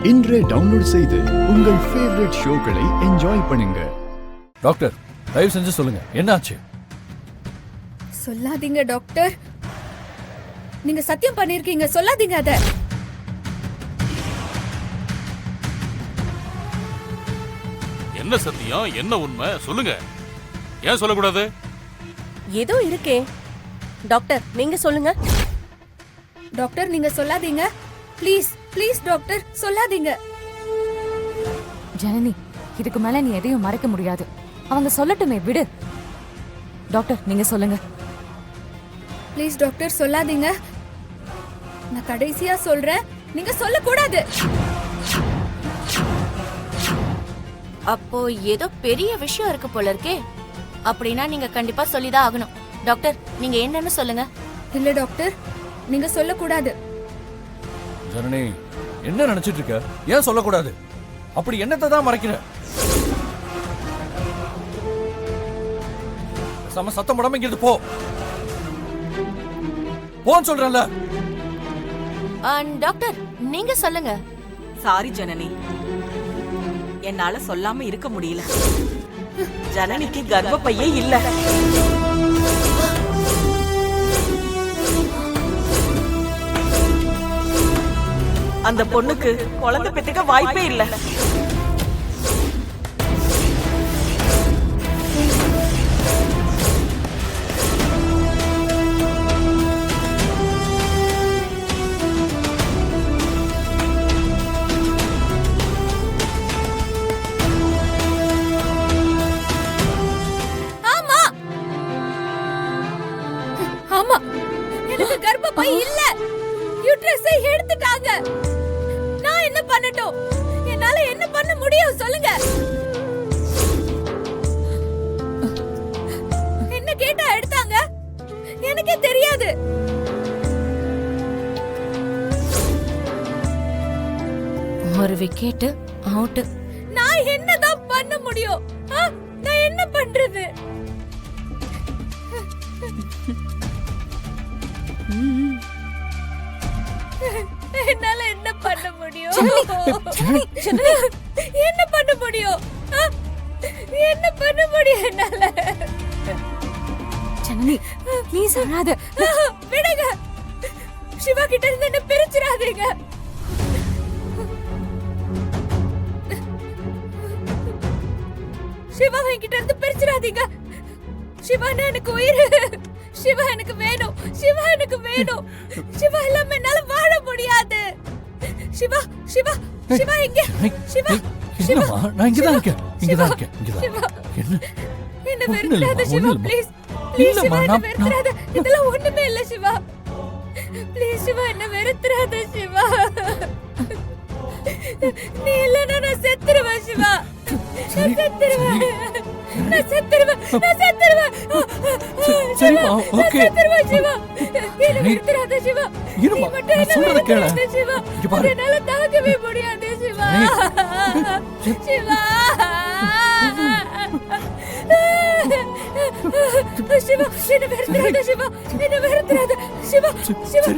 இன்றே டவுன்லோட் செய்து உங்கள் ஃபேவரட் ஷோக்களை என்ஜாய் பண்ணுங்க. டாக்டர், தயவு செஞ்சு சொல்லுங்க, என்னாச்சு? சொல்லாதீங்க டாக்டர். நீங்க சத்தியம் பண்ணிருக்கீங்க, சொல்லாதீங்க அத. என்ன சத்தியம், என்ன உண்மை சொல்லுங்க. ஏன் சொல்லக்கூடாது? ஏதோ இருக்கே. டாக்டர் நீங்க சொல்லுங்க. டாக்டர் நீங்க சொல்லாதீங்க, ப்ளீஸ் ப்ளீஸ் டாக்டர் சொல்லாதீங்க. ஜனனி, இதுக்கு மேல நீ எதையும் மறைக்க முடியாது. அவங்க சொல்லட்டுமே, விடு. டாக்டர் நீங்க சொல்லுங்க. ப்ளீஸ் டாக்டர் சொல்லாதீங்க. நான் கடைசியா சொல்றேன், நீங்க சொல்லக்கூடாது. அப்போ ஏதோ பெரிய விஷயம் இருக்கு போல இருக்கே. அப்படின்னா நீங்க கண்டிப்பா சொல்லிதான் ஆகணும். டாக்டர் நீங்க என்னன்னு சொல்லுங்க. இல்ல டாக்டர், நீங்க சொல்லக்கூடாது. ஜனனி, என்ன நினைச்சிட்டு இருக்க? ஏன் சொல்லக்கூடாது? அப்படி என்னத்தை தான் மறைக்கிற? சத்தம் போடாம இங்கிருந்து போ. போன்னு சொல்றேன்ல. டாக்டர் நீங்க சொல்லுங்க. சாரி ஜனனி, என்னால சொல்லாம இருக்க முடியல. ஜனனிக்கு கர்ப்பப்பையே இல்ல. அந்த பொண்ணுக்கு குழந்தை பெத்துக்க வாய்ப்பே இல்ல. ஆமா ஆமா, எனக்கு கர்ப்பப்பை இல்ல. யூட்ரஸை எடுத்துட்டாங்க. நான் என்ன பண்ணட்டும்? என்னால என்ன பண்ண முடியும் சொல்லுங்க. என்ன கேட்டா எடுத்தாங்க? எனக்கே தெரியாது. ஒரு விக்கெட் அவுட். நான் என்னதான் பண்ண முடியும்? நான் என்ன பண்றது? என்னால என்ன பண்ண முடியும்? என்ன பண்ண முடியும்? என்ன பண்ண முடியும் என்னால? ஜனனி ப்ளீஸ் அழாத. விடுங்க. சிவா கிட்ட இருந்து என்ன பிரிச்சிராதீங்க. சிவா கிட்ட இருந்து பிரிச்சிராதீங்க. சிவா எனக்கு உயிர். சிவா எனக்கு வேணும். சிவா எனக்கு வேணும். சிவா இல்லாம என்னால வாழ முடியாது. சிவா சிவா சிவா இங்க. சிவா சிவா, நான் இங்கதான் இருக்கேன். சிவா, என்ன என்ன வெறுக்காத சிவா, ப்ளீஸ் ப்ளீஸ் சிவா, என்ன வெறுக்காத. இதெல்லாம் ஒண்ணுமே இல்ல சிவா. ப்ளீஸ் சிவா, என்ன வெறுக்காத சிவா. நீ இல்லனா நான் செத்துருவேன் சிவா. நான் செத்துருவேன். நான் செத்துருவேன். நான் செத்துருவேன். சரிமா, ஓகே. செத்துருவேன் சிவா. என்ன வெறுக்காத சிவா. இருமா, நான் சொல்றத கேளு. சிவா, என்னால தாங்கவே முடியாது சிவா. சிவா சிவா, என்ன வெறுக்காத சிவா. என்ன வெறுக்காத சிவா. சிவா